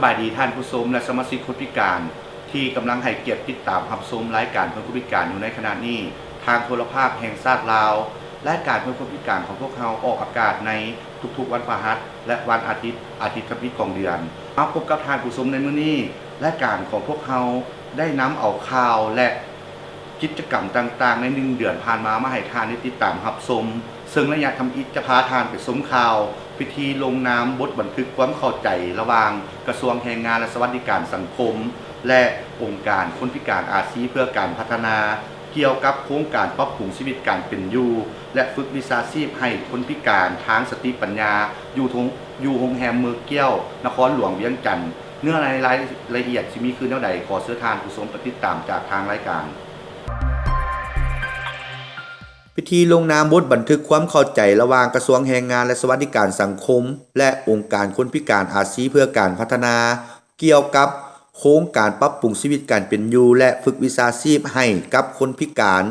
สบายดีท่านผู้ชมและสมาชิกคนพิการที่กำลังให้เกียรติติดตามรับชมรายการเพื่อนคนพิการอยู่ในขณะนี้ทางโทรภาพแห่งชาติลาวรายการเพื่อนคนพิการของพวกเราออกอากาศในทุกๆวันพฤหัสและวันอาทิตย์กับปีของเดือนมาพบกับท่านผู้ชมในมื้อนี้รายการของพวกเราได้นำเอาข่าวและกิจกรรมต่างๆใน1 เดือนผ่านมาให้ท่านได้ติดตามรับชมซึ่งระยะทำอิฐจะพาท่านไปชมข่าวพิธีลงนามบทบันทึกความเข้าใจระหว่างกระทรวงแรงงานและสวัสดิการสังคมและองค์การคนพิการอาชีพเพื่อการพัฒนาเกี่ยวกับโครงการปรับปรุงชีวิตการเป็นอยู่และฝึกวิชาชีพให้คนพิการทางสติปัญญาอยู่โรงแรมเมืองเกี้ยวนครหลวงเวียงจันทน์เนื้อรายละเอียดที่มีคือแนวใดขอเสื้อทานผู้ชมติดตามจากทางรายการพิธีลงนามบทบันทึกความเข้าใจระหว่างกระทรวงแรงงานและสวัสดิการสังคมและองค์การคนพิการอาชีพเพื่อการพัฒนาเกี่ยวกับโครงการปรับปรุงชีวิตการเป็นอยู่และฝึกวิชาชีพให้กับคนพิการ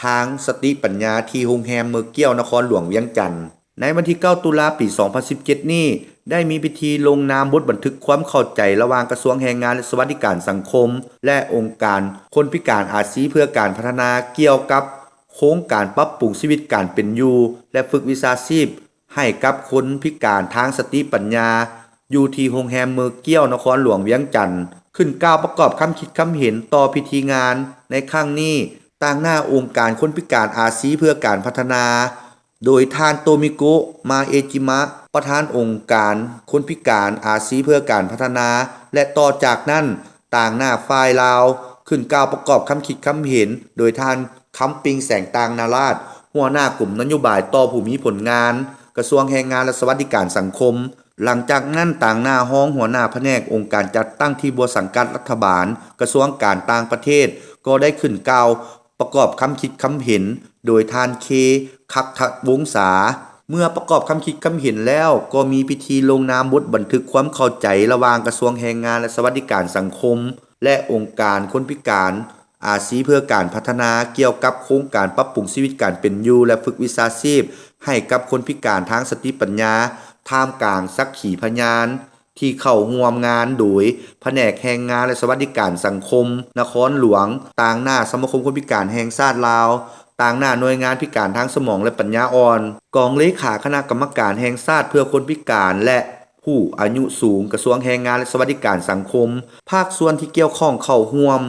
ทางสติปัญญาที่โรงแรมเมืองเกี้ยวนครหลวงเวียงจันทน์ในวันที่9 ตุลาคม ปี 2017 นี้ได้มีพิธีลงนามบทบันทึกความเข้าใจระหว่างกระทรวงแรงงานและสวัสดิการสังคมและองค์การคนพิการอาชีพเพื่อการพัฒนาเกี่ยวกับโครงการปรับปรุงชีวิตการเป็นอยู่และฝึกวิชาชีพให้กับคนพิการทางสติปัญญาอยู่ที่โรงแรมเมืองเกี้ยวนครหลวงเวียงจันทน์ขึ้นกล่าวประกอบคำคิดคำเห็นต่อพิธีงานในครั้งนี้ต่างหน้าองค์การคนพิการอาชีพเพื่อการพัฒนาโดยท่านโตมิโกะมาเอจิมะประธานองค์การคนพิการอาชีพเพื่อการพัฒนาและต่อจากนั้นต่างหน้าฝ่ายลาวขึ้นกล่าวประกอบคำคิดคำเห็นโดยท่านคำปิงแสงต่างนาราชหัวหน้ากลุ่มนโยบายต่อผู้มีผลงานกระทรวงแรงงานและสวัสดิการสังคมหลังจากนั้นต่างหน้าห้องหัวหน้าแผนกองค์การจัดตั้งที่บัวสังกัดรัฐบาลกระทรวงการต่างประเทศก็ได้ขึ้นกล่าวประกอบคำคิดคำเห็นโดยท่านเคคักทวงศาเมื่อประกอบคำคิดคำเห็นแล้วก็มีพิธีลงนามบทบันทึกความเข้าใจระหว่างกระทรวงแรงงานและสวัสดิการสังคมและองค์การคนพิการอาชีพเพื่อการพัฒนาเกี่ยวกับโครงการปรับปรุงชีวิตการเป็นอยู่และฝึกวิชาชีพให้กับคนพิการทางสติปัญญาท่ามกลางสักขีพยานที่เข้าร่วมงานโดยแผนกแรงงานและสวัสดิการสังคมนครหลวงต่างหน้าสมาคมคนพิการแห่งชาติลาวต่างหน้าหน่วยงานพิการทางสมองและปัญญาอ่อนกองเลขาคณะกรรมการแห่งชาติเพื่อคนพิการและผู้อายุสูงกระทรวงแรงงานและสวัสดิการสังคมภาคส่วนที่เกี่ยวข้องเข้าร่วม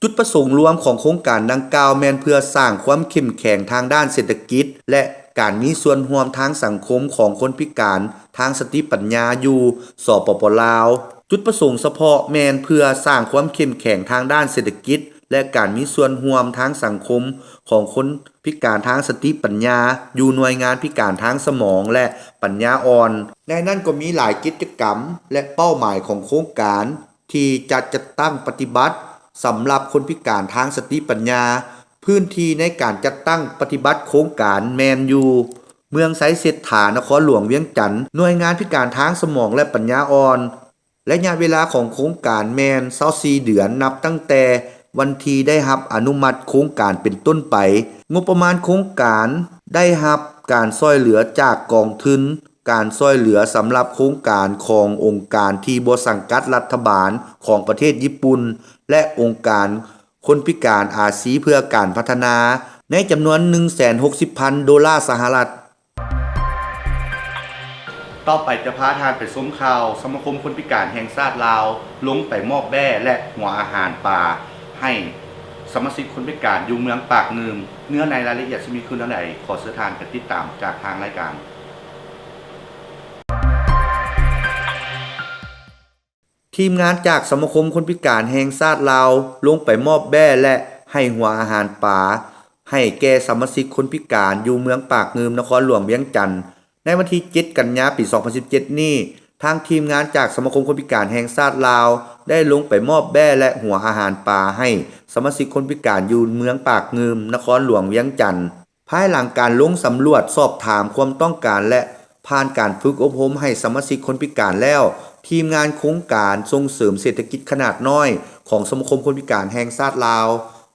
จุดประสงค์รวมของโครงการดังกล่าวแม่นเพื่อสร้างความเข้มแข็งทางด้านเศรษฐกิจและการมีส่วนร่วมทางสังคมของคนพิการทางสติปัญญาอยู่สปป.ลาวจุดประสงค์เฉพาะแม่นเพื่อสร้างความเข้มแข็งทางด้านเศรษฐกิจและการมีส่วนร่วมทางสังคมของคนพิการทางสติปัญญาอยู่หน่วยงานพิการทางสมองและปัญญาอ่อนในนั้นก็มีหลายกิจกรรมและเป้าหมายของโครงการที่จัดตั้งปฏิบัติสำหรับคนพิการทางสติปัญญาพื้นที่ในการจัดตั้งปฏิบัติโครงการแมนยูเมืองไซเซฐานครหลวงเวียงจันทน์หน่วยงานพิการทางสมองและปัญญาอ่อนและระยะเวลาของโครงการแมน24 เดือนนับตั้งแต่วันที่ได้รับอนุมัติโครงการเป็นต้นไปงบประมาณโครงการได้รับการช่วยเหลือจากกองทุนการช่วยเหลือสำหรับโครงการขององค์การที่บ่สังกัดรัฐบาลของประเทศญี่ปุ่นและองค์การคนพิการอาชีพเพื่อการพัฒนาในจำนวน 160,000 ดอลลาร์สหรัฐต่อไปจะพาทานไปส้มข่าวสมาคมคนพิการแห่งชาติลาวลงไปมอบแบ้และหัวอาหารป่าให้สมาชิกคนพิการอยู่เมืองปากเนิมเนื้อในรายละเอียดจะมีคือเท่าไหร่ขอเสื้อทานไปติดตามจากทางรายการทีมงานจากสมาคมคนพิการแห่งชาติลาวลงไปมอบแบ้และให้หัวอาหารป่าให้แก่สมาชิกคนพิการอยู่เมืองปากเนิมนครหลวงเวียงจันทน์ในวันที่ 7 กันยายน ปี 2017 นี้ทางทีมงานจากสมาคมคนพิการแห่งชาติลาวได้ลงไปมอบแบ้และหัวอาหารป่าให้สมาชิกคนพิการอยู่เมืองปากเนิมนครหลวงเวียงจันทน์ภายหลังการลงสำรวจสอบถามความต้องการและผ่านการฝึกอบรมให้สมาชิกคนพิการแล้วทีมงานโครงการส่งเสริมเศรษฐกิจขนาดน้อยของสมาคมคนพิการแห่งชาติลาว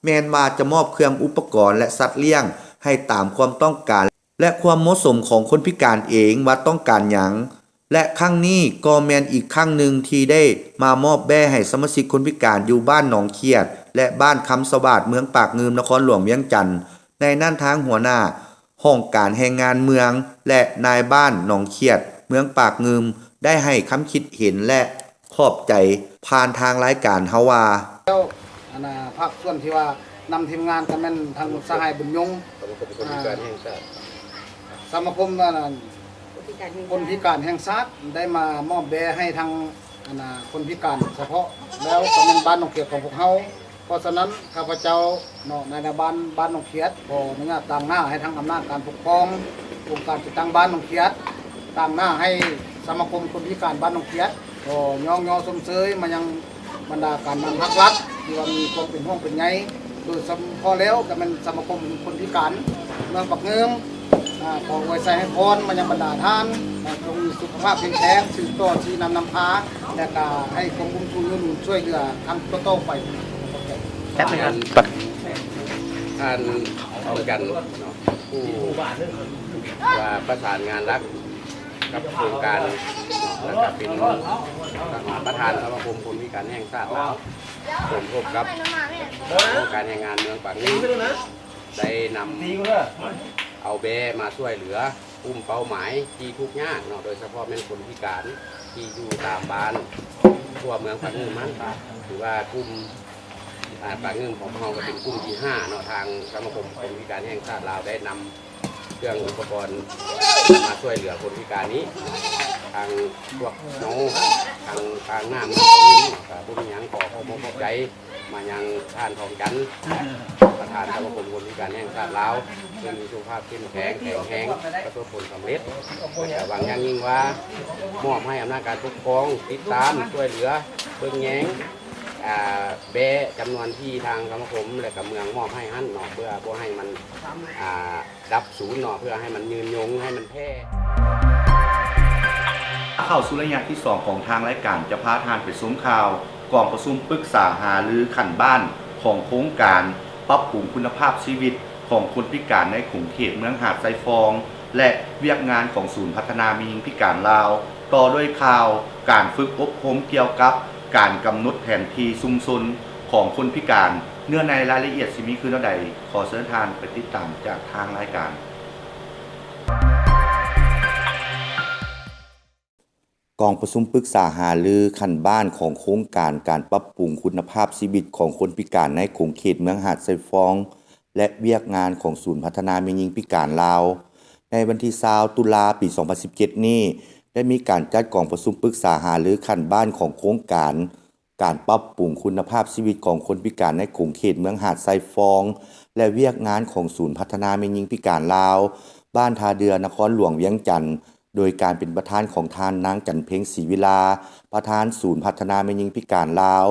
แม้นว่าจะมอบเครื่องอุปกรณ์และสัตว์เลี้ยงให้ตามความต้องการและความเหมาะสมของคนพิการเองว่าต้องการหยัง และครั้งนี้ก็แมนอีกครั้งหนึ่งที่ได้มามอบแบ่ให้สมาชิกคนพิการอยู่บ้านหนองเขียดและบ้านคำสวัสดิ์เมืองปากงืมนครหลวงเวียงจันทน์ในนั่นทางหัวหน้าห้องการแรงงานเมืองและนายบ้านหนองเขียดเมืองปากงืมได้ให้คำคิดเห็นและขอบใจผ่านทางรายการเฮาว่าแล้วภาคส่วนที่ว่านำทีมงานกันแม่นทางสหายบุญยงสมาคมคนพิการแห่งชาติได้มามอบแบให้ทางคนพิการเฉพาะแล้วก็เป็นบ้านหนองเขียดของพวกเขาเพราะฉะนั้นข้าพเจ้าในบ้านหนองเขียดขออนุญาตต่างหน้าให้ทางอำนาจการปกครององค์การจัดตั้งบ้านหนองเขียดต่างหน้าให้สมาคมคนพิการบ้านหนองเขียดก็ย่อสมเสยมายังบรรดาการนำภาครัฐที่ว่ามีความเป็นห่วงเป็นใยโดยพอแล้วก็เป็นสมาคมคนพิการเมืองปักเงิมขอไว้ใส่ให้พรมายังบรรดาท่านจงมีสุขภาพแข็งแรงสืบต่อที่นำพาและก็ให้กรมคุ้มครองช่วยเหลือทำต่อไปแป๊บนึงครับท่านเอากันผู้ว่าประสานงานรักกับโครงการและก็เป็นประธานสมาคมคนพิการแห่งชาติลาวผมพบกับโครงการแห่งงานเมืองปากนี้ได้นำเอาเบมาช่วยเหลือกลุ่มเป้าหมายที่ทุกข์ยากโดยเฉพาะเป็นคนพิการที่อยู่ตามบ้านทั่วเมืองปากนี้มันถือว่ากลุ่มปากเงินของเราก็เป็นกลุ่มที่5ทางสมาคมคนพิการแห่งชาติลาวได้นำเครื่องอุปกรณ์มาช่วยเหลือคนพิการนี้ทางพวกน้องทางหน้ามือกับผู้มียังขอความพอใจมายังท่านทองจันทร์ประธานสมาคมคนพิการแห่งชาติลาวซึ่งมีสุขภาพเข้มแข็งแรงประสบผลสำเร็จแต่หวังอย่างยิ่งว่ามอบให้อำนาจการปกครองติดตามช่วยเหลือเบิ่งแยงเบจำนวนที่ทางสมาคมและกับเมืองมอบให้หั่นเพื่อให้มันดับศูนย์เพื่อให้มันยืนยงให้มันแพร่เข้าสู่ระยะที่2ของทางรายการจะพาทานไปซุ้มข่าวกองประชุมปรึกษาหารือขันบ้านของโครงการปรับปรุงคุณภาพชีวิตของคนพิการในกรุงเทพเมืองหาดทรายฟองและเวียกงานของศูนย์พัฒนามีพิการลาวต่อด้วยข่าวการฝึกอบรมเกี่ยวกับการกำหนดแผนที่ชุมชนของคนพิการเนื้อในรายละเอียดสิมีคือเท่าใดขอเชิญทานไปติดตามจากทางรายการกองประชุมปรึกษาหารือขั้นบ้านของโครงการการปรับปรุงคุณภาพชีวิตของคนพิการในกรุงเทพเมืองหาดทรายฟองและเวียกงานของศูนย์พัฒนาแม่หญิงพิการลาวในวันที่20ตุลาปี 2017 นี้ได้มีการจัดกองประชุมปรึกษาหารือขั้นบ้านของโครงการการปรับปรุงคุณภาพชีวิตของคนพิการในกรุงเทพเมืองหาดทรายฟองและเวียกงานของศูนย์พัฒนาแม่หญิงพิการลาวบ้านทาเดือนครหลวงเวียงจันทน์โดยการเป็นประธานของท่านนางจันเพ็งศรีวิลาประธานศูนย์พัฒนาแม่หญิงพิการลาว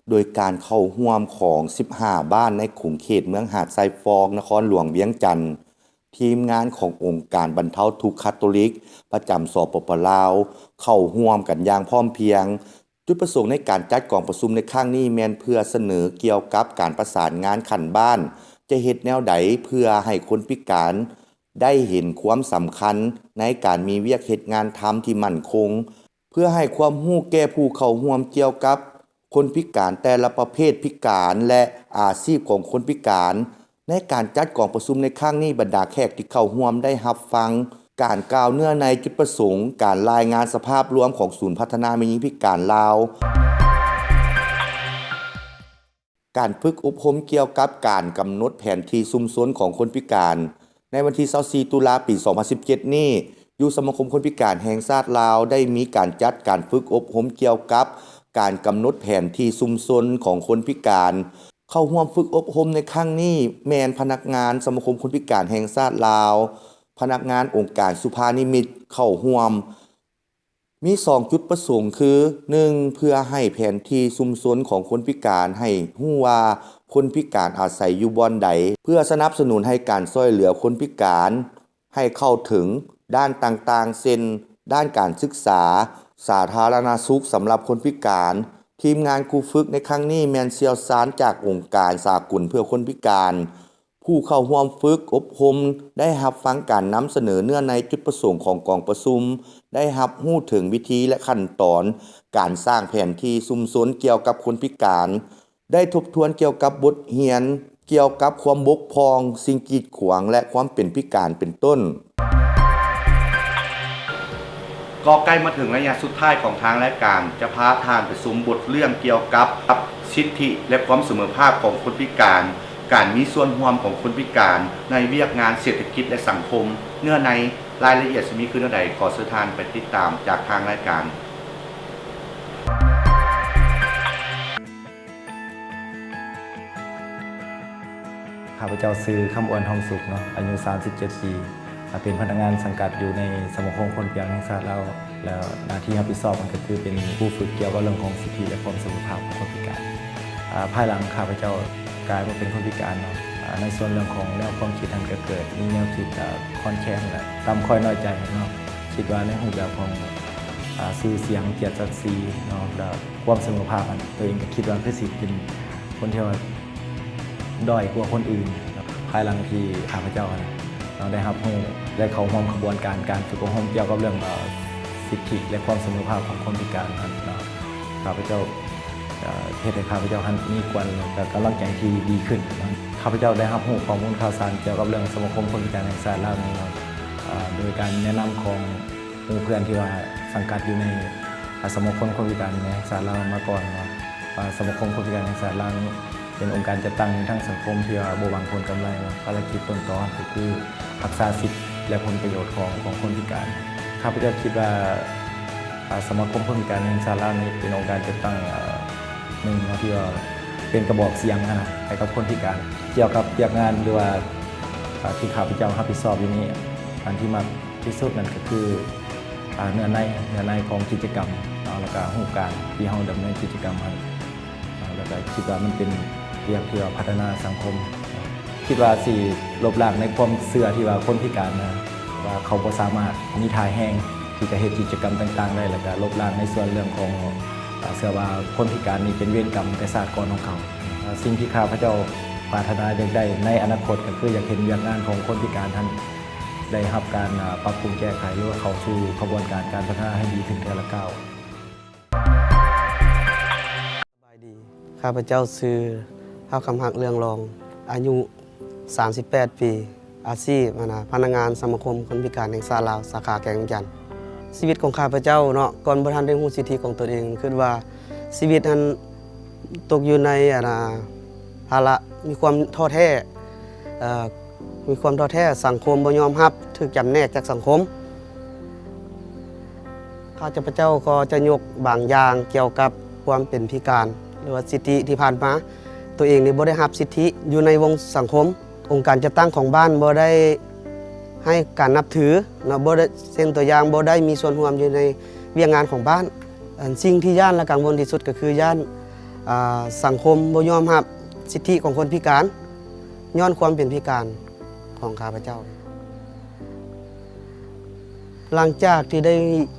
โดยการเข้าร่วมของ15บ้านในกรุงเทพเมืองหาดทรายฟองนครหลวงเวียงจันทน์ทีมงานขององค์การบรรเทาทุกข์คาทอลิกประจำสปป.ลาวเข้าร่วมกันอย่างพร้อมเพรียงจุดประสงค์ในการจัดกองประชุมในครั้งนี้แม่นเพื่อเสนอเกี่ยวกับการประสานงานขันบ้านจะเฮ็ดแนวใดเพื่อให้คนพิการได้เห็นความสำคัญในการมีเวียกเฮ็ดงานทำที่มั่นคงเพื่อให้ความรู้แก่ผู้เข้าร่วมเกี่ยวกับคนพิการแต่ละประเภทพิการและอาชีพของคนพิการในการจัดกองประชุมในครั้งนี้บรรดาแขกที่เข้าร่วมได้รับฟังการกล่าวเนื้อในจุดประสงค์การรายงานสภาพรวมของศูนย์พัฒนาแม่หญิงพิการลาวการฝึกอบรมเกี่ยวกับการกำหนดแผนที่ชุมชนของคนพิการในวันที่24ตุลาปี 2017 นี้อยู่สมาคมคนพิการแห่งชาติลาวได้มีการจัดการฝึกอบรมเกี่ยวกับการกำหนดแผนที่ชุมชนของคนพิการเข้าร่วมฝึกอบรมในครั้งนี้แม่นพนักงานสมาคมคนพิการแห่งชาติลาวพนักงานองค์การสุภานิมิตเข้าร่วมมี2จุดประสงค์คือ 1. เพื่อให้แผนที่ชุมชนของคนพิการให้รู้ว่าคนพิการอาศัยอยู่บ่อนใดเพื่อสนับสนุนให้การช่วยเหลือคนพิการให้เข้าถึงด้านต่างๆเช่นด้านการศึกษาสาธารณสุขสำหรับคนพิการทีมงานครูฝึกในครั้งนี้แม่นเชี่ยวชาญจากองค์การสากลเพื่อคนพิการ ผู้เข้าร่วมฝึกอบรมได้รับฟังการนำเสนอเนื้อในจุดประสงค์ของกองประชุมได้รับรู้ถึงวิธีและขั้นตอนการสร้างแผนที่ชุมชนเกี่ยวกับคนพิการได้ทบทวนเกี่ยวกับบทเรียนเกี่ยวกับความบกพร่องสิ่งกีดขวางและความเป็นพิการเป็นต้นก็ใกล้มาถึงระยะสุดท้ายของทางรายการจะพาท่านไปชมบทเรื่องเกี่ยวกับสิทธิและความเสมอภาคของคนพิการการมีส่วนร่วมของคนพิการในเวียกงานเศรษฐกิจและสังคมเนื้อในรายละเอียดมีคือใดขอเชิญท่านไปติดตามจากทางรายการข้าพเจ้าชื่อคำอวนทองสุขเนาะอายุ37 ปีเป็นพนักงานสังกัดอยู่ในสมาคมคนพิการแห่งชาติแล้วหน้าที่รับผิดชอบมันก็คือเป็นผู้ฝึกเกี่ยวกับเรื่องของสิทธิและความเสมอภาคของคนพิการภายหลังข้าพเจ้ากลายมาเป็นคนพิการเนาะในส่วนเรื่องของแนวความคิดทันก็เกิดมีแนวคิดค่อนแค้นและตามค่อยน้อยใจเนาะคิดว่าในรูปแบบของสื่อเสียงเกียรติศักดิ์ศรีเนาะและความเสมอภาคตัวเองก็คิดว่าคือสิเป็นคนที่ว่าด้อยกว่าคนอื่นภายหลังที่ข้าพเจ้าเราได้รับรู้และเข้าร่วมขบวนการฝึกอบรมเกี่ยวกับเรื่องสิทธิและความเสมอภาคของคนพิการข้าพเจ้าเหตุให้ข้าพเจ้ามีความกำลังใจที่ดีขึ้นข้าพเจ้าได้รับรู้ข้อมูลข่าวสารเกี่ยวกับเรื่องสมาคมคนพิการแห่งชาติลาวนี้โดยการแนะนำของหมู่เพื่อนที่ว่าสังกัดอยู่ในสมาคมคนพิการแห่งชาติลาวมาก่อนว่าสมาคมคนพิการแห่งชาติลาวนี้เป็นองค์การจัดตั้งทั้งสังคมที่ว่าบ่หวังผลกำไรภารกิจต้นตอก็คือรักษาสิทธิและผลประโยชน์ของคนพิการข้าพเจ้าคิดว่าสมาคมคนพิการแห่งชาติลาวนี้เป็นองค์การจัดตั้งหนึ่งที่ว่าเป็นกระบอกเสียงให้กับคนพิการเกี่ยวกับเรื่องงานหรือว่าที่ข้าพเจ้ารับผิดชอบอยู่นี้อันที่มากที่สุดนั่นก็คือเนื้อในของกิจกรรมแล้วก็รูปการที่เราดำเนินกิจกรรมแล้วก็คิดว่ามันเป็นเรื่องที่ว่าพัฒนาสังคมคิดว่าสิลบล้างในความเสื่อที่ว่าคนพิการว่าเขาบ่สามารถมีทายแห้งที่จะเฮ็ดกิจกรรมต่างๆได้แล้วก็ลบล้างในส่วนเรื่องของเชื่อว่าคนพิการนี่เป็นเวรกรรมแต่ศาสตร์ก่อนของเขาสิ่งที่ข้าพเจ้าปรารถนาอยากได้ในอนาคตก็คืออยากเห็นเรื่องงานของคนพิการท่านได้รับการปรับปรุงแก้ไขหรือว่าเข้าสู่กระบวนการพัฒนาให้ดีขึ้นแต่ละก้าวข้าพเจ้าชื่อเฮาคำหักเรืองรองอายุ38 ปีอาชีพพนักงานสมาคมคนพิการแห่งชาติลาวสาขาแก่งจันทน์ชีวิตของข้าพเจ้าเนาะก่อนบ่ทันได้รู้สิทธิของตนเองคิดว่าชีวิตนั้นตกอยู่ในภาระมีความท้อแท้สังคมบ่ยอมรับถูกจำแนกจากสังคมข้าพเจ้าก็จะยกบางอย่างเกี่ยวกับความเป็นพิการหรือว่าสิทธิที่ผ่านมาตัวเองนี่บ่ได้รับสิทธิอยู่ในวงสังคมองค์การจัดตั้งของบ้านบ่ได้ให้การนับถือเนาะบ่ได้เส้นตัวอย่างบ่ได้มีส่วนร่วมอยู่ในเวียกงานของบ้านสิ่งที่ย่านและกังวลที่สุดก็คือย่านสังคมบ่ยอมรับสิทธิของคนพิการย้อนความเป็นพิการของข้าพเจ้าหลังจากที่ได้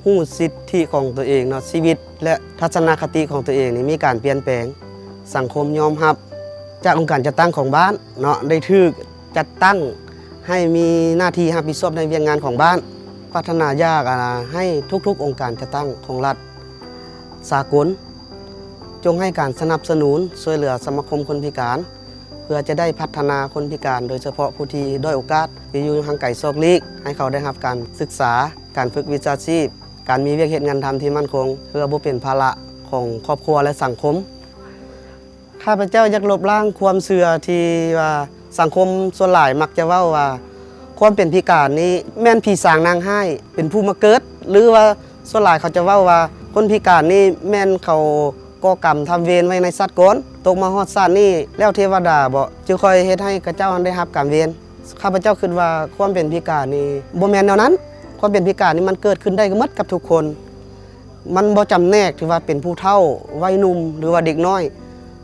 รู้สิทธิของตัวเองเนาะชีวิตและทัศนคติของตัวเองนี่มีการเปลี่ยนแปลงสังคมยอมรับจากองค์การจัดตั้งของบ้านเนาะได้ถูกจัดตั้งให้มีหน้าที่รับผิดชอบในเวียกงานของบ้านพัฒนายากให้ทุกๆองค์การจัดตั้งของรัฐสากลจงให้การสนับสนุนช่วยเหลือสมาคมคนพิการเพื่อจะได้พัฒนาคนพิการโดยเฉพาะผู้ที่ด้อยโอกาสที่อยู่ห่างไกลซอกลีกให้เขาได้รับการศึกษาการฝึกวิชาชีพการมีเวียกเหตุงานทำที่มั่นคงเพื่อบ่เป็นภาระของครอบครัวและสังคมข้าพเจ้าอยากลบล้างความเชื่อที่ว่าสังคมส่วนหลายมักจะเว้าว่าความเป็นพิการนี้แม่นผีสางนางไห้เป็นผู้มาเกิดหรือว่าส่วนหลายเขาจะเว้าว่าคนพิการนี่แม่นเขาก่อกรรมทำเวรไว้ในสัตว์ก่อนตกมาฮอดชาตินี้แล้วเทวดาบ่จึงค่อยเฮ็ดให้กระเจ้าได้รับกรรมเวรข้าพเจ้าคิดว่าความเป็นพิการนี่บ่แม่นแนวนั้นความเป็นพิการนี่มันเกิดขึ้นได้หมดกับทุกคนมันบ่จำแนกที่ว่าเป็นผู้เฒ่าวัยหนุ่มหรือว่าเด็กน้อย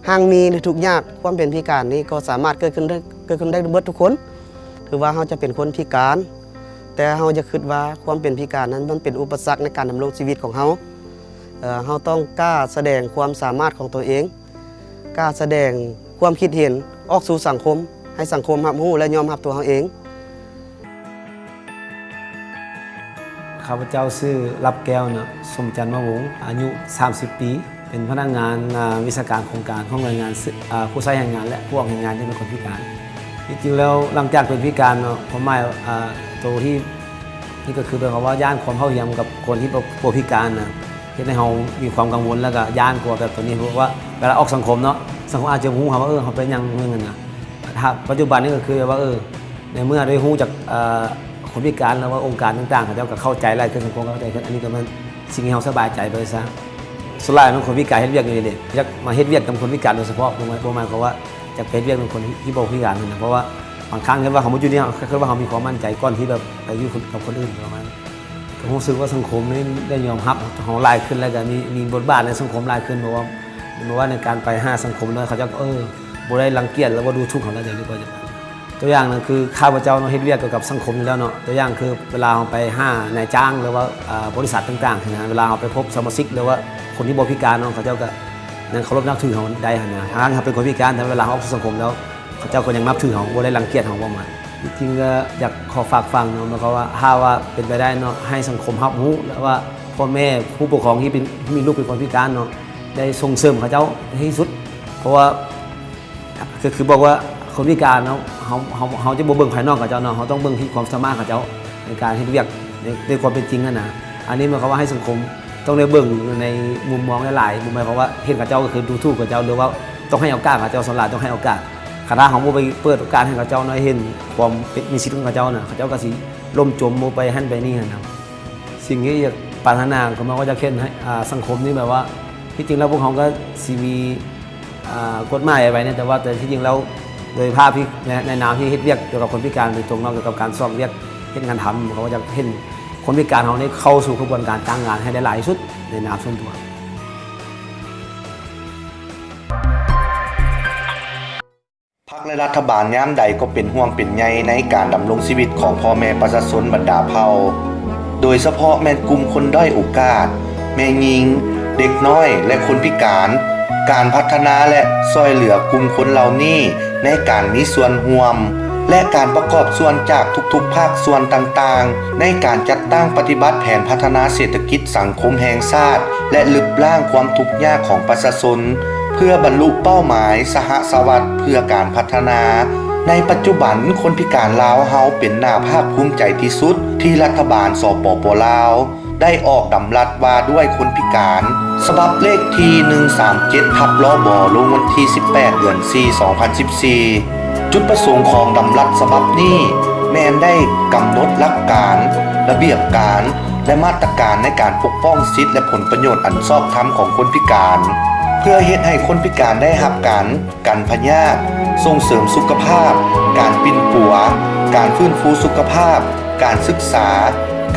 ห่างมีหรือทุกข์ยากความเป็นพิการนี้ก็สามารถเกิดขึ้นได้หมดทุกคนถือว่าเราจะเป็นคนพิการแต่เราจะคิดว่าความเป็นพิการนั้นมันเป็นอุปสรรคในการดำรงชีวิตของเราเราต้องกล้าแสดงความสามารถของตัวเองกล้าแสดงความคิดเห็นออกสู่สังคม ให้สังคมรับรู้และยอมรับตัวเขาเอง ข้าพเจ้าชื่อรับแก้วนะสมจันทร์มะวงศ์อายุ 30 ปี เป็นพนักงานวิชาการโครงการของหน่วยงานผู้ใช้แรงงานและผู้ออกแรงงานที่เป็นคนพิการจริงๆแล้วหลังจากเป็นพิการเนาะผมหมายตัวที่นี่ก็คือเป็นคำว่าย่านความเท่าเทียมกับคนที่เป็นพิการนะที่ให้เรามีความกังวลแล้วก็ย่านกลัวแบบตัวนี้เพราะว่าเวลาออกสังคมเนาะสังคมอาจจะรู้ว่าเขาเป็นยังเงินนะถ้าปัจจุบันนี้ก็คือว่าในเมื่อได้รู้จากคนพิการแล้วว่าองค์การต่างๆเขาจะเข้าใจอะไรคือสังคมเข้าใจอันนี้ก็มันสิ่งที่เราสบายใจไปซะสุดท้ายมันคนพิการเฮ็ดเวียกอยู่นี่อยากมาเฮ็ดเวียกกับคนพิการโดยเฉพาะประมาณเขาว่าจะเฮ็ดเวียกกับคนที่บ่พิการนั่นนะเพราะว่าบางครั้งเห็นว่าเขาบ่อยู่เนี่ยคือว่าเขามีความมั่นใจก่อนที่แบบไปอยู่กับคนอื่นประมาณผมรู้สึกว่าสังคมนี้ได้ยอมรับของหลายขึ้นแล้วก็มีบทบาทในสังคมหลายขึ้นเพราะว่าในการไปหาสังคมแล้วเขาจะบ่ได้รังเกียจแล้วว่าดูถูกเขาแล้วอย่างนี้ก็จะตัวอย่างนึงคือข้าพเจ้าเฮ็ดเวียกเกี่ยวกับสังคมอยู่แล้วเนาะตัวอย่างคือเวลาเราไปหานายจ้างหรือว่าบริษัทต่างๆนะเวลาเราไปพบสมาชิกหรือว่าคนที่บ่พิการเนาะเขาเจ้าก็ยังเคารพนับถือเขาได้นะถ้าเขาเป็นคนพิการแต่เวลาเขาออกสู่สังคมแล้วเขาเจ้าก็ยังนับถือเขาบ่ได้รังเกียจเขาประมาณจริงๆก็อยากขอฝากฟังเนาะเพราะว่าถ้าว่าเป็นไปได้เนาะให้สังคมรับรู้แล้วว่าพ่อแม่ผู้ปกครองที่มีลูกเป็นคนพิการเนาะได้ส่งเสริมเขาเจ้าให้สุดเพราะว่าคือบอกว่าคนพิการเนาะเขาจะบ่เบิ่งภายนอกกับเจ้าเนาะเขาต้องเบิ่งที่ความสามารถของเจ้าในการเฮ็ดเวียกในความเป็นจริงนะอันนี้หมายความว่าให้สังคมต้องได้เบิ่งในมุมมองหลายๆมุมหมายความว่าเห็นกับเจ้าก็คือดูถูกกับเจ้าหรือว่าต้องให้โอกาสกับเจ้าสลาดต้องให้โอกาสคณะของบ่ไปเปิดโอกาสให้กับเจ้าน้อยเห็นความเป็นมีสิทธิ์ของเจ้าน่ะเขาเจ้าก็สิล่มจมบ่ไปหั่นไปนี่นะสิ่งที่อยากปรารถนาก็มันก็จะเห็นให้สังคมนี่แบบว่าที่จริงแล้วพวกเขาก็สิมีกฎหมายไว้เนี่ยแต่ว่าแต่ที่จริงแล้วโดยภาพที่ในนามที่เฮ็ดเวียกเกี่ยวกับคนพิการโดยตรงเนาะเกี่ยวกับการสอบเวียกเฮ็ดงานทำเขาก็จะเห็นคนพิการเขาได้เข้าสู่กระบวนการจ้างงานให้ได้หลายที่สุดในนามส่วนตัว พรรคและรัฐบาลยามใดก็เป็นห่วงเป็นใยในการดำรงชีวิตของพ่อแม่ประชาชนบรรดาเผ่าโดยเฉพาะแม่นกลุ่มคนด้อยโอกาสแม่หญิงเด็กน้อยและคนพิการการพัฒนาและช่วยเหลือกลุ่มคนเหล่านี้ในการมีส่วนร่วมและการประกอบส่วนจากทุกๆภาคส่วนต่างๆในการจัดตั้งปฏิบัติแผนพัฒนาเศรษฐกิจสังคมแห่งชาติและลดล้างความทุกข์ยากของประชาชนเพื่อบรรลุเป้าหมายสหสวัสดิ์เพื่อการพัฒนาในปัจจุบันคนพิการลาวเฮาเป็นน่าภาคภูมิใจที่สุดที่รัฐบาลสปป.ลาวได้ออกดำรัสว่าด้วยคนพิการฉบับเลขที่137/ลบลงวันที่18เดือน4 2014จุดประสงค์ของดำรัสฉบับนี้แม้นได้กำหนดหลักการระเบียบการและมาตรการในการปกป้องสิทธิและผลประโยชน์อันชอบธรรมของคนพิการเพื่อเฮ็ดให้คนพิการได้รับการกันพยาธิส่งเสริมสุขภาพการปิ้นปัวการฟื้นฟูสุขภาพการศึกษา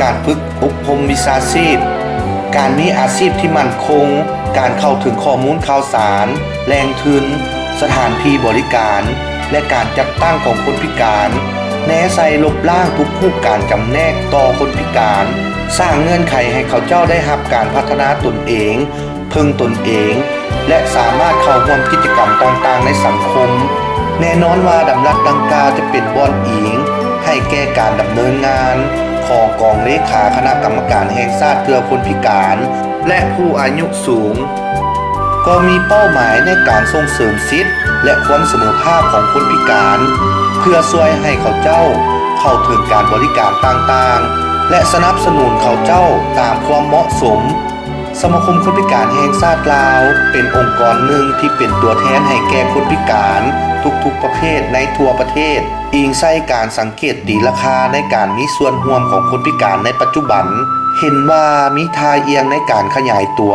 การฝึกอบรมวิชาชีพการมีอาชีพที่มั่นคงการเข้าถึงข้อมูลข่าวสารแหล่งทุนสถานที่บริการและการจัดตั้งของคนพิการแนะใส่ลบล้างทุกรูปการจำแนกต่อคนพิการสร้างเงื่อนไขให้เขาเจ้าได้รับการพัฒนาตนเองพึ่งตนเองและสามารถเข้าร่วมกิจกรรมต่างๆในสังคมแน่นอนว่าดำรัสดังกล่าวจะเป็นบ่อนอิงให้แก่การดำเนินงานของกองเลขาคณะกรรมการแห่งชาติเพื่อคนพิการและผู้อายุสูงก็มีเป้าหมายในการส่งเสริมสิทธิและความเสมอภาคของคนพิการเพื่อช่วยให้เขาเจ้าเข้าถึงการบริการต่างๆและสนับสนุนเขาเจ้าตามความเหมาะสมสมาคมคนพิการแห่งชาติลาวเป็นองค์กรหนึ่งที่เป็นตัวแทนให้แก่คนพิการทุกๆประเภทในทั่วประเทศอิงใส่การสังเกตตีราคาในการมีส่วนร่วมของคนพิการในปัจจุบันเห็นว่ามีทายเอียงในการขยายตัว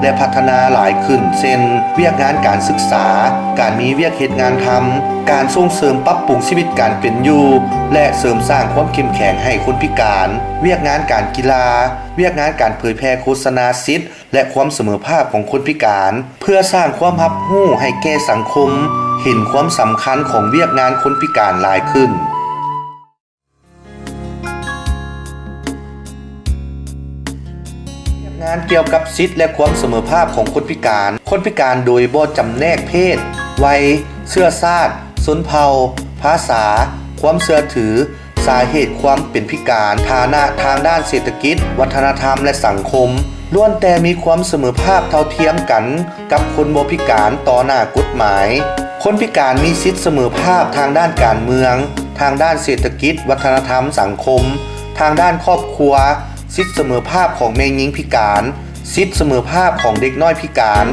และพัฒนาหลายขึ้นเช่นเวียกงานการศึกษาการมีเวียกเหตุงานทำการส่งเสริมปรับปรุงชีวิตการเป็นอยู่และเสริมสร้างความเข้มแข็งให้คนพิการเวียกงานการกีฬาเวียกงานการเผยแพร่โฆษณาสิทธิและความเสมอภาคของคนพิการเพื่อสร้างความรับรู้ให้แก่สังคมเห็นความสำคัญของเวียกงานคนพิการหลายขึ้นงานเกี่ยวกับสิทธิและความเสมอภาคของคนพิการโดยบ่จำแนกเพศวัยเชื้อชาติชนเผ่าภ ภาษาความเชื่อถือสาเหตุความเป็นพิการฐานะทางด้านเศรษฐกิจวัฒนธรรมและสังคมล้วนแต่มีความเสมอภาคเท่าเทียมกันกับคนบ่พิการต่อหน้ากฎหมายคนพิการมีสิทธิเสมอภาคทางด้านการเมืองทางด้านเศรษฐกิจวัฒนธรรมสังคมทางด้านครอบครัวสิทธิเสมอภาคของแม่หญิงพิการสิทธิเสมอภาคของเด็กน้อยพิการ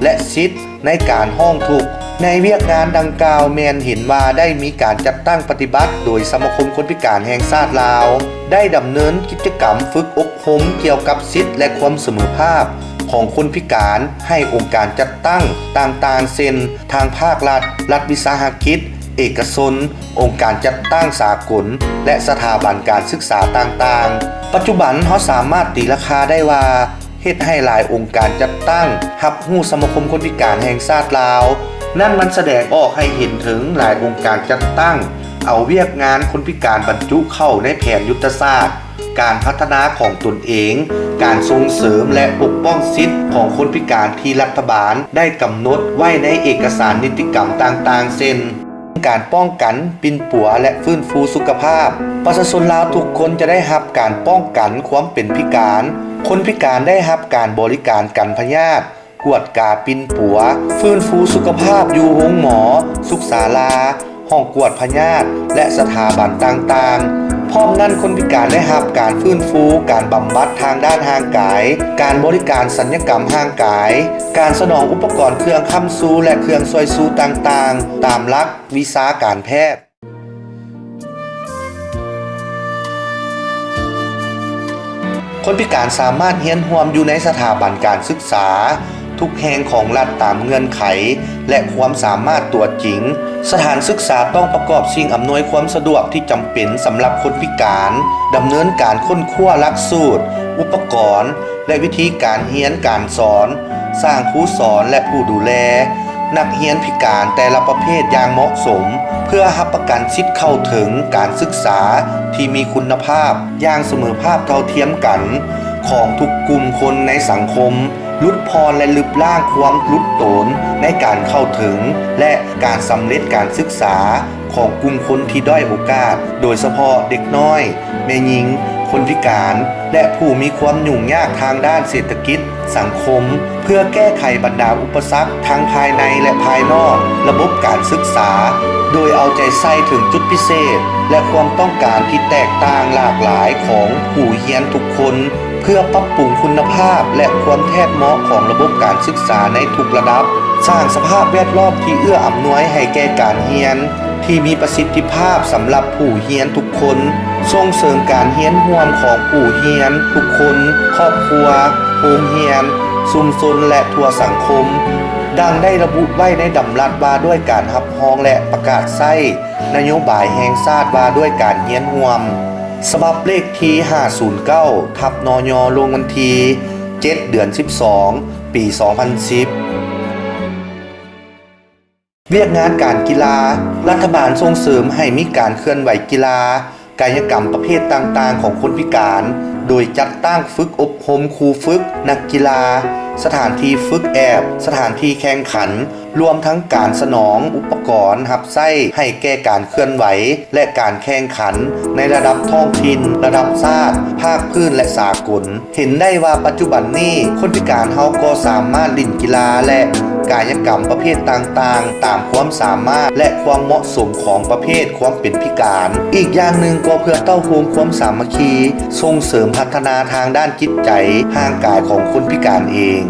และสิทธิในการห้องทุกข์ในเวียกงานดังกล่าวแมนเห็นว่าได้มีการจัดตั้งปฏิบัติโดยสมาคมคนพิการแห่งชาติลาวได้ดำเนินกิจกรรมฝึกอบรมเกี่ยวกับสิทธิและความเสมอภาคของคนพิการให้องค์การจัดตั้งต่างๆเช่นทางภาครัฐรัฐวิสาหกิจเอกชนองค์การจัดตั้งสากลและสถาบันการศึกษาต่างๆปัจจุบันเราสามารถตีราคาได้ว่าเฮ็ดให้หลายองค์การจัดตั้งรับรู้สมาคมคนพิการแห่งชาติลาวนั่นมันแสดงออกให้เห็นถึงหลายองค์การจัดตั้งเอาเวียกงานคนพิการบรรจุเข้าในแผนยุทธศาสตร์การพัฒนาของตนเองการส่งเสริมและปกป้องสิทธิของคนพิการที่รัฐบาลได้กำหนดไว้ในเอกสารนิติกรรมต่างๆเช่นการป้องกันปิ่นปัวและฟื้นฟูสุขภาพประชาชนลาวทุกคนจะได้รับการป้องกันความเป็นพิการคนพิการได้รับการบริการกันพยาธิกวดกาปิ่นปัวฟื้นฟูสุขภาพอยู่โรงหมอสุขศาลาห้องกวดพยาธิและสถาบันต่างๆพร้อมนั้นคนพิการได้รับการฟื้นฟูการบำบัดทางด้านร่างกายการบริการศัลยกรรมร่างกายการสนองอุปกรณ์เครื่องค้ำซูและเครื่องช่วยซูต่างๆตามหลักวิชาการแพทย์คนพิการสามารถเรียนร่วมอยู่ในสถาบันการศึกษาทุกแห่งของรัฐตามเงื่อนไขและความสามารถตัวจริงสถานศึกษาต้องประกอบสิ่งอำนวยความสะดวกที่จำเป็นสำหรับคนพิการดำเนินการค้นคว้าหลักสูตรอุปกรณ์และวิธีการเรียนการสอนสร้างครูสอนและผู้ดูแลนักเรียนพิการแต่ละประเภทอย่างเหมาะสมเพื่อรับประกันสิทธิ์เข้าถึงการศึกษาที่มีคุณภาพอย่างเสมอภาคเท่าเทียมกันของทุกกลุ่มคนในสังคมลุดพรและลึบล่างความลุดโตนในการเข้าถึงและการสำเร็จการศึกษาของกลุ่มคนที่ด้อยโอกาสโดยเฉพาะเด็กน้อยแม่หญิงคนพิการและผู้มีความยุ่งยากทางด้านเศรษฐกิจสังคมเพื่อแก้ไขบรรดาอุปสรรคทั้งภายในและภายนอกระบบการศึกษาโดยเอาใจใส่ถึงจุดพิเศษและความต้องการที่แตกต่างหลากหลายของผู้เรียนทุกคนเพื่อปรับปรุงคุณภาพและความแทบเหมาะของระบบการศึกษาในทุกระดับสร้างสภาพแวดล้อมที่เอื้ออำนวยให้แก่การเรียนที่มีประสิทธิภาพสำหรับผู้เรียนทุกคนส่งเสริมการเรียนร่วมของผู้เรียนทุกคนครอบครัวโรงเรียนชุมชนและทั่วสังคมดังได้ระบุไว้ในดำรัสว่าด้วยการรับรองและประกาศใช้นโยบายแห่งชาติว่าด้วยการเรียนร่วมฉบับเลขที่509/นย.ลงวันที่7 เดือน 12 ปี 2010เวียกงานการกีฬารัฐบาลส่งเสริมให้มีการเคลื่อนไหวกีฬากายกรรมประเภทต่างๆของคนพิการโดยจัดตั้งฝึกอบรมครูฝึกนักกีฬาสถานที่ฝึกแอบสถานที่แข่งขันรวมทั้งการสนองอุปกรณ์รับใช้ให้แก่การเคลื่อนไหวและการแข่งขันในระดับท้องถิ่นระดับชาติภาคพื้นและสากลเห็นได้ว่าปัจจุบันนี้คนพิการเฮาก็สามารถเล่นกีฬาและกายกรรมประเภทต่างๆตามความสามารถและความเหมาะสมของประเภทความเป็นพิการอีกอย่างหนึ่งก็เพื่อเต้าโฮมความสามัคคีส่งเสริมพัฒนาทางด้านจิตใจร่างกายของคนพิการเอง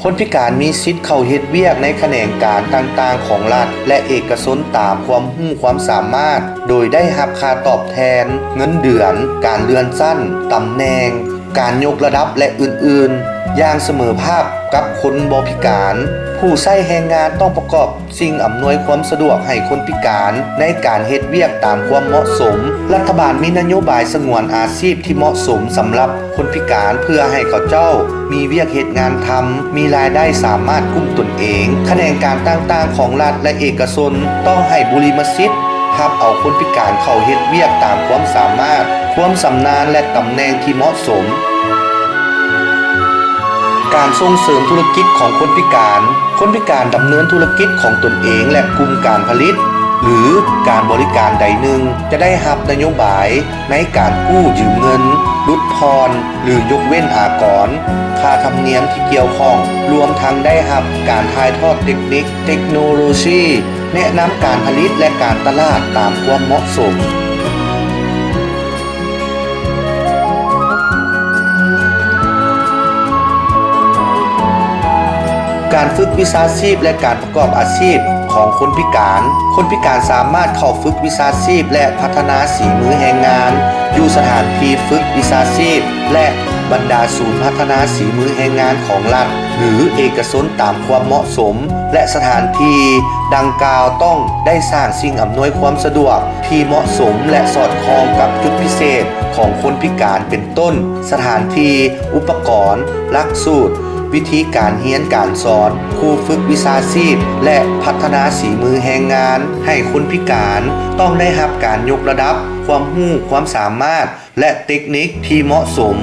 คนพิการมีสิทธิ์เข้าเฮ็ดเวียกในแขนงการต่างๆของรัฐและเอกชนตามความรู้ความสามารถโดยได้รับค่าตอบแทนเงินเดือนการเลื่อนชั้นตำแหน่งการยกระดับและอื่นๆอย่างเสมอภาคกับคนบ่พิการผู้ใช้แรงงานต้องประกอบสิ่งอำนวยความสะดวกให้คนพิการในการเฮ็ดเวียกตามความเหมาะสมรัฐบาลมีนโยบายสงวนอาชีพที่เหมาะสมสำหรับคนพิการเพื่อให้เขาเจ้ามีเวียกเฮ็ดงานทำมีรายได้สามารถกุ้มตนเองแขนงการต่างๆของรัฐและเอกชนต้องให้บุริมสิทธิ์รับเอาคนพิการเข้าเฮ็ดเวียกตามความสามารถความสำนาญและตำแหน่งที่เหมาะสมการส่งเสริมธุรกิจของคนพิการคนพิการดำเนินธุรกิจของตนเองและกลุ่มการผลิตหรือการบริการใดหนึ่งจะได้รับนโยบายในการกู้ยืมเงินลดพรหรือยกเว้นอากรค่าธรรมเนียมที่เกี่ยวข้องรวมทั้งได้รับการถ่ายทอดเทคนิคเทคโนโลยีแนะนำการผลิตและการตลาดตามความเหมาะสมการฝึกวิชาชีพและการประกอบอาชีพของคนพิการคนพิการสามารถเข้าฝึกวิชาชีพและพัฒนาฝีมือแรงงานอยู่สถานที่ฝึกวิชาชีพและบรรดาศูนย์พัฒนาฝีมือแรงงานของรัฐหรือเอกชนตามความเหมาะสมและสถานที่ดังกล่าวต้องได้สร้างสิ่งอำนวยความสะดวกที่เหมาะสมและสอดคล้องกับจุดพิเศษของคนพิการเป็นต้นสถานที่อุปกรณ์หลักสูตรวิธีการเรียนการสอนครูฝึกวิชาชีพและพัฒนาฝีมือแรงงานให้คนพิการต้องได้รับการยกระดับความรู้ความสามารถและเทคนิคที่เหมาะสม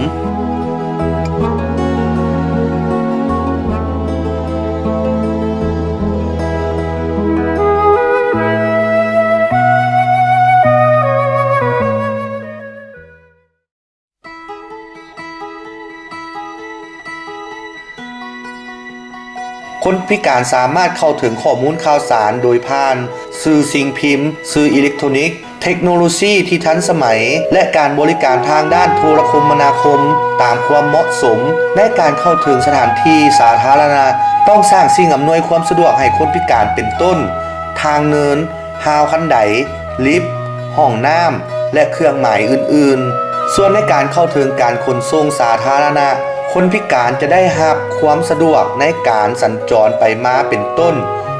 คนพิการสามารถเข้าถึงข้อมูลข่าวสารโดยผ่านสื่อสิ่งพิมพ์สื่ออิเล็กทรอนิกส์เทคโนโลยีที่ทันสมัยและการบริการทางด้านโทรคมนาคมตามความเหมาะสมในการเข้าถึงสถานที่สาธารณะต้องสร้างสิ่งอำนวยความสะดวกให้คนพิการเป็นต้นทางเนินฮาวคันไดลิฟต์ห้องน้ำและเครื่องหมายอื่นๆส่วนในการเข้าถึงการขนส่งสาธารณะคนพิการจะได้รับความสะดวกในการสัญจรไปมาเป็นต้น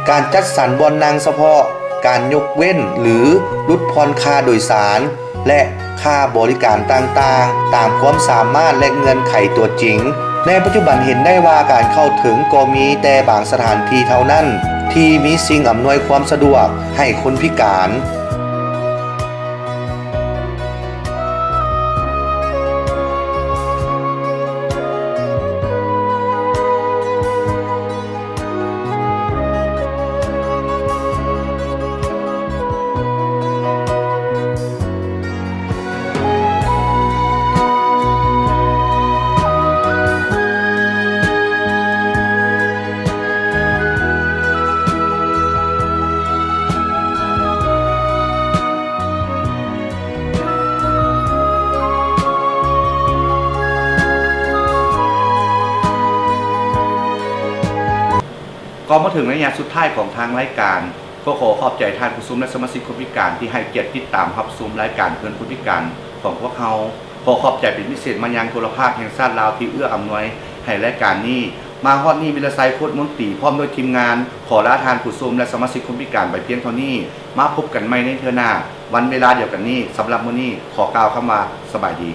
การจัดสรรบ่อนนั่งเฉพาะการยกเว้นหรือลดผ่อนค่าโดยสารและค่าบริการต่างๆตามความสามารถและเงื่อนไขตัวจริงในปัจจุบันเห็นได้ว่าการเข้าถึงก็มีแต่บางสถานที่เท่านั้นที่มีสิ่งอำนวยความสะดวกให้คนพิการก็มาถึงระยะสุดท้ายของทางรายการก็ขอขอบใจท่านผู้ชมและสมาชิกคนพิการที่ให้เกียรติติดตามรับชมรายการเพื่อนคนพิการของพวกเราขอขอบใจเป็นพิเศษมายังโทรภาคแห่งชาติลาวที่เอื้ออำนวยให้รายการนี้มาฮอดนี้วิลไซโคตรมนตรีพร้อมด้วยทีมงานขอลาทานผู้ชมและสมาชิกคนพิการไปเพียงเท่านี้มาพบกันใหม่ในเทื่อหน้าวันเวลาเดียวกันนี้สำหรับมื้อนี้ขอกล่าวคำว่าสบายดี